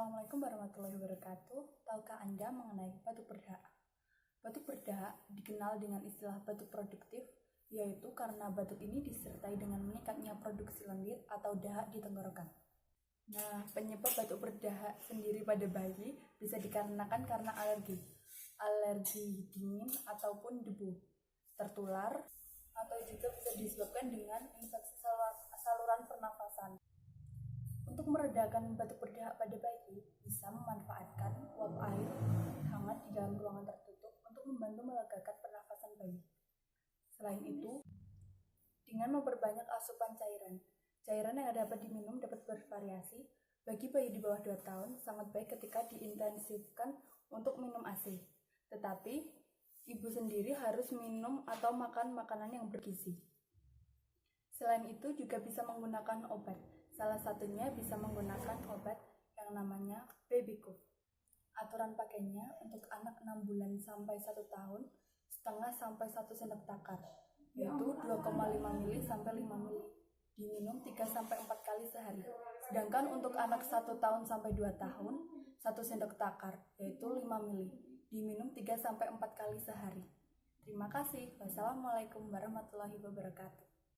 Assalamualaikum warahmatullahi wabarakatuh. Tahukah Anda mengenai batuk berdahak? Batuk berdahak dikenal dengan istilah batuk produktif, yaitu karena batuk ini disertai dengan meningkatnya produksi lendir atau dahak di tenggorokan. Nah, penyebab batuk berdahak sendiri pada bayi bisa dikarenakan karena alergi dingin ataupun debu, tertular, atau juga bisa disebabkan dengan infeksi saluran pernafasan. Untuk meredakan batuk berdahak pada bayi, bisa memanfaatkan uap air hangat di dalam ruangan tertutup untuk membantu melegakan pernafasan bayi. Selain itu, dengan memperbanyak asupan cairan. Cairan yang dapat diminum dapat bervariasi. Bagi bayi di bawah 2 tahun, sangat baik ketika diintensifkan untuk minum ASI. Tetapi, ibu sendiri harus minum atau makan makanan yang bergizi. Selain itu, juga bisa menggunakan obat. Salah satunya bisa menggunakan obat yang namanya Babycook. Aturan pakainya untuk anak 6 bulan sampai 1 tahun, setengah sampai 1 sendok takar, yaitu 2,5 ml sampai 5 ml. Diminum 3 sampai 4 kali sehari. Sedangkan untuk anak 1 tahun sampai 2 tahun, 1 sendok takar, yaitu 5 ml. Diminum 3 sampai 4 kali sehari. Terima kasih. Wassalamualaikum warahmatullahi wabarakatuh.